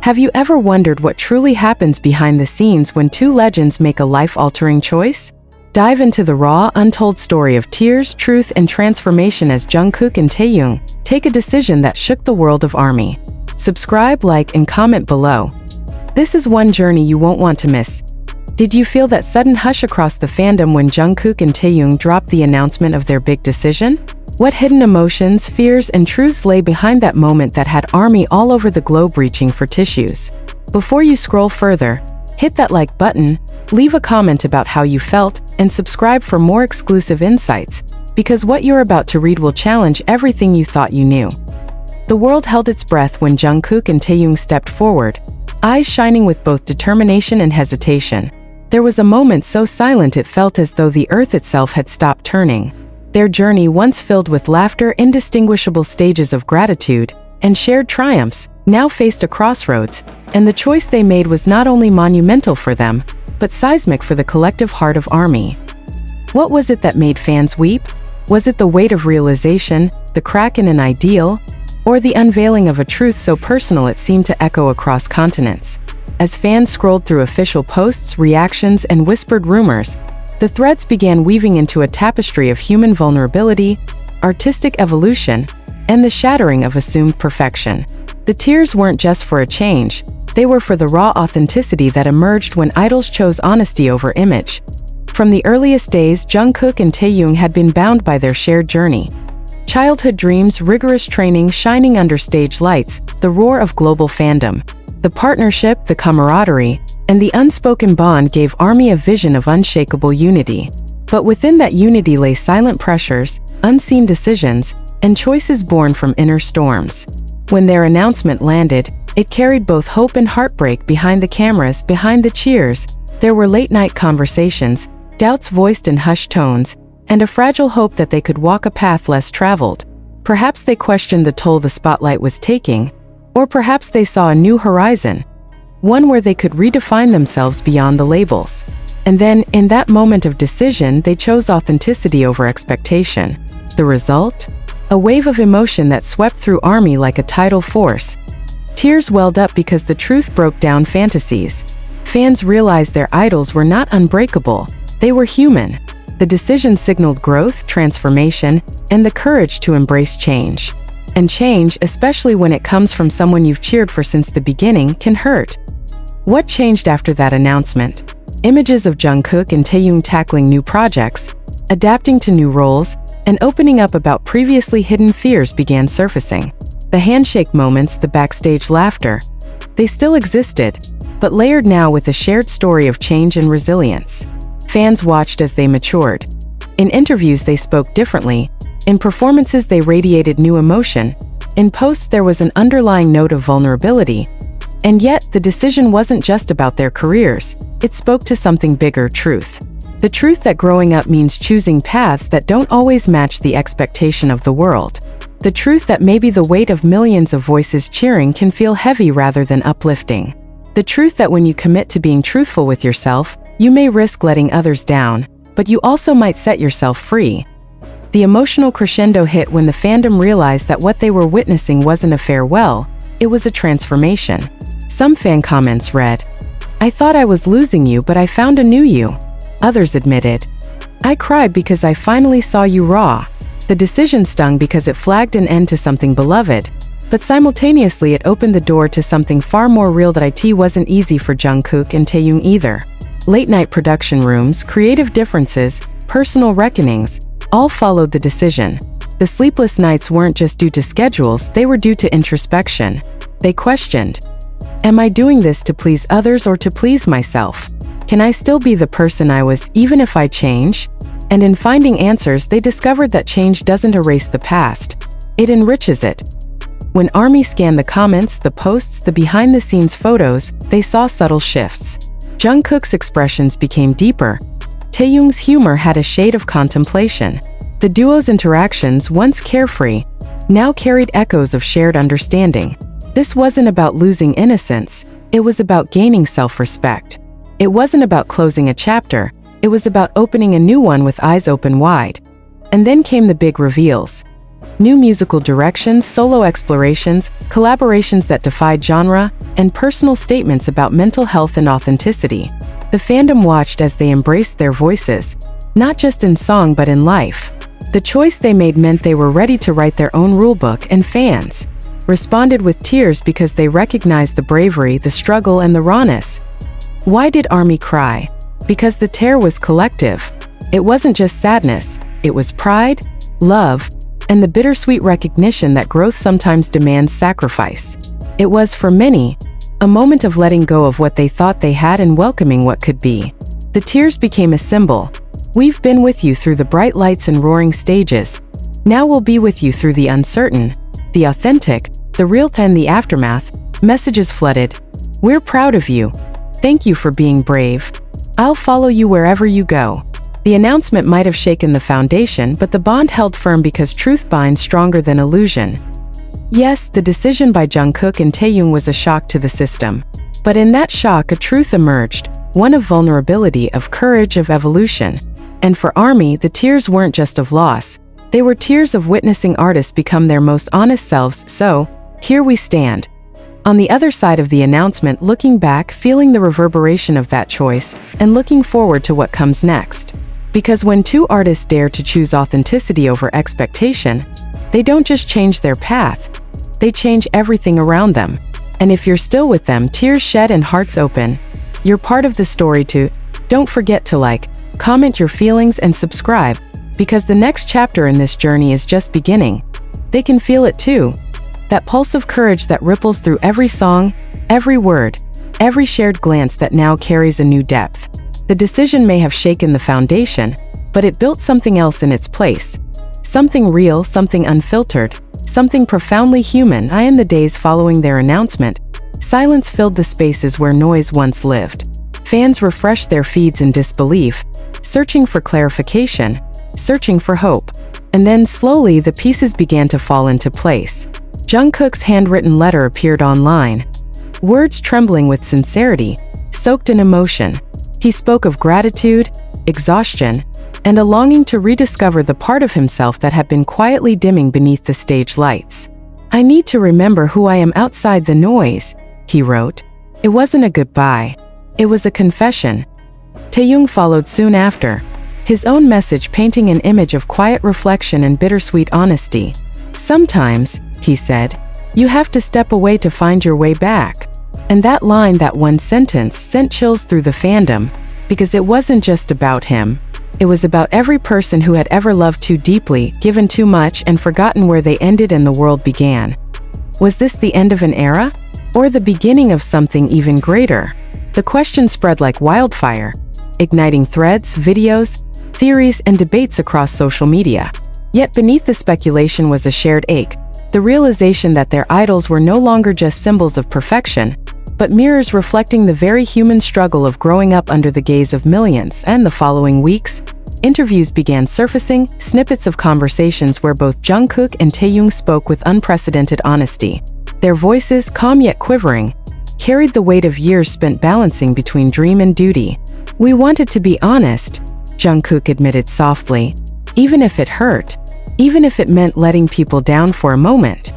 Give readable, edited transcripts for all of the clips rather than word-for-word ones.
Have you ever wondered what truly happens behind the scenes when two legends make a life-altering choice? Dive into the raw, untold story of tears, truth, and transformation as Jungkook and Taehyung take a decision that shook the world of ARMY. Subscribe, like, and comment below. This is one journey you won't want to miss. Did you feel that sudden hush across the fandom when Jungkook and Taehyung dropped the announcement of their big decision? What hidden emotions, fears, and truths lay behind that moment that had ARMY all over the globe reaching for tissues? Before you scroll further, hit that like button, leave a comment about how you felt, and subscribe for more exclusive insights, because what you're about to read will challenge everything you thought you knew. The world held its breath when Jungkook and Taehyung stepped forward, eyes shining with both determination and hesitation. There was a moment so silent it felt as though the earth itself had stopped turning. Their journey, once filled with laughter, indistinguishable stages of gratitude, and shared triumphs, now faced a crossroads, and the choice they made was not only monumental for them, but seismic for the collective heart of ARMY. What was it that made fans weep? Was it the weight of realization, the crack in an ideal, or the unveiling of a truth so personal it seemed to echo across continents? As fans scrolled through official posts, reactions, and whispered rumors, the threads began weaving into a tapestry of human vulnerability, artistic evolution, and the shattering of assumed perfection. The tears weren't just for a change, they were for the raw authenticity that emerged when idols chose honesty over image. From the earliest days, Jungkook and Taehyung had been bound by their shared journey. Childhood dreams, rigorous training, shining under stage lights, the roar of global fandom. The partnership, the camaraderie, and the unspoken bond gave ARMY a vision of unshakable unity. But within that unity lay silent pressures, unseen decisions, and choices born from inner storms. When their announcement landed, it carried both hope and heartbreak. Behind the cameras, behind the cheers, there were late-night conversations, doubts voiced in hushed tones, and a fragile hope that they could walk a path less traveled. Perhaps they questioned the toll the spotlight was taking, or perhaps they saw a new horizon, one where they could redefine themselves beyond the labels. And then, in that moment of decision, they chose authenticity over expectation. The result? A wave of emotion that swept through ARMY like a tidal force. Tears welled up because the truth broke down fantasies. Fans realized their idols were not unbreakable, they were human. The decision signaled growth, transformation, and the courage to embrace change. And change, especially when it comes from someone you've cheered for since the beginning, can hurt. What changed after that announcement? Images of Jungkook and Taehyung tackling new projects, adapting to new roles, and opening up about previously hidden fears began surfacing. The handshake moments, the backstage laughter, they still existed, but layered now with a shared story of change and resilience. Fans watched as they matured. In interviews, they spoke differently. In performances, they radiated new emotion. In posts, there was an underlying note of vulnerability. And yet, the decision wasn't just about their careers. It spoke to something bigger: truth. The truth that growing up means choosing paths that don't always match the expectation of the world. The truth that maybe the weight of millions of voices cheering can feel heavy rather than uplifting. The truth that when you commit to being truthful with yourself, you may risk letting others down, but you also might set yourself free. The emotional crescendo hit when the fandom realized that what they were witnessing wasn't a farewell, it was a transformation. Some fan comments read, "I thought I was losing you, but I found a new you." Others admitted, "I cried because I finally saw you raw." The decision stung because it flagged an end to something beloved, but simultaneously it opened the door to something far more real. That it wasn't easy for Jungkook and Taehyung either. Late-night production rooms, creative differences, personal reckonings, all followed the decision. The sleepless nights weren't just due to schedules, they were due to introspection. They questioned, "Am I doing this to please others or to please myself? Can I still be the person I was, even if I change?" And in finding answers, they discovered that change doesn't erase the past, it enriches it. When ARMY scanned the comments, the posts, the behind-the-scenes photos, they saw subtle shifts. Jungkook's expressions became deeper. Taehyung's humor had a shade of contemplation. The duo's interactions, once carefree, now carried echoes of shared understanding. This wasn't about losing innocence, it was about gaining self-respect. It wasn't about closing a chapter, it was about opening a new one with eyes open wide. And then came the big reveals. New musical directions, solo explorations, collaborations that defied genre, and personal statements about mental health and authenticity. The fandom watched as they embraced their voices, not just in song but in life. The choice they made meant they were ready to write their own rulebook, and fans responded with tears because they recognized the bravery, the struggle, and the rawness. Why did ARMY cry? Because the tear was collective. It wasn't just sadness, it was pride, love, and the bittersweet recognition that growth sometimes demands sacrifice. It was, for many, a moment of letting go of what they thought they had and welcoming what could be. The tears became a symbol. We've been with you through the bright lights and roaring stages. Now we'll be with you through the uncertain, the authentic, the real, and the aftermath. Messages flooded. We're proud of you. Thank you for being brave. I'll follow you wherever you go. The announcement might have shaken the foundation, but the bond held firm because truth binds stronger than illusion. Yes, the decision by Jungkook and Taehyung was a shock to the system. But in that shock, a truth emerged, one of vulnerability, of courage, of evolution. And for ARMY, the tears weren't just of loss. They were tears of witnessing artists become their most honest selves. So, here we stand. On the other side of the announcement, looking back, feeling the reverberation of that choice, and looking forward to what comes next. Because when two artists dare to choose authenticity over expectation, they don't just change their path, they change everything around them. And if you're still with them, tears shed and hearts open, you're part of the story too. Don't forget to like, comment your feelings, and subscribe, because the next chapter in this journey is just beginning. They can feel it too. That pulse of courage that ripples through every song, every word, every shared glance that now carries a new depth. The decision may have shaken the foundation, but it built something else in its place. Something real, something unfiltered, something profoundly human. In the days following their announcement, silence filled the spaces where noise once lived. Fans refreshed their feeds in disbelief, searching for clarification, searching for hope. And then slowly the pieces began to fall into place. Jungkook's handwritten letter appeared online. Words trembling with sincerity, soaked in emotion. He spoke of gratitude, exhaustion, and a longing to rediscover the part of himself that had been quietly dimming beneath the stage lights. I need to remember who I am outside the noise, he wrote. It wasn't a goodbye. It was a confession. Taehyung followed soon after, his own message painting an image of quiet reflection and bittersweet honesty. Sometimes, he said, you have to step away to find your way back. And that line, that one sentence, sent chills through the fandom, because it wasn't just about him. It was about every person who had ever loved too deeply, given too much, and forgotten where they ended and the world began. Was this the end of an era? Or the beginning of something even greater? The question spread like wildfire, igniting threads, videos, theories, and debates across social media. Yet beneath the speculation was a shared ache, the realization that their idols were no longer just symbols of perfection, but mirrors reflecting the very human struggle of growing up under the gaze of millions. And the following weeks, interviews began surfacing, snippets of conversations where both Jungkook and Taehyung spoke with unprecedented honesty. Their voices, calm yet quivering, carried the weight of years spent balancing between dream and duty. We wanted to be honest, Jungkook admitted softly, even if it hurt, even if it meant letting people down for a moment.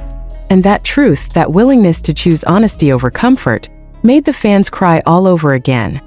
And that truth, that willingness to choose honesty over comfort, made the fans cry all over again.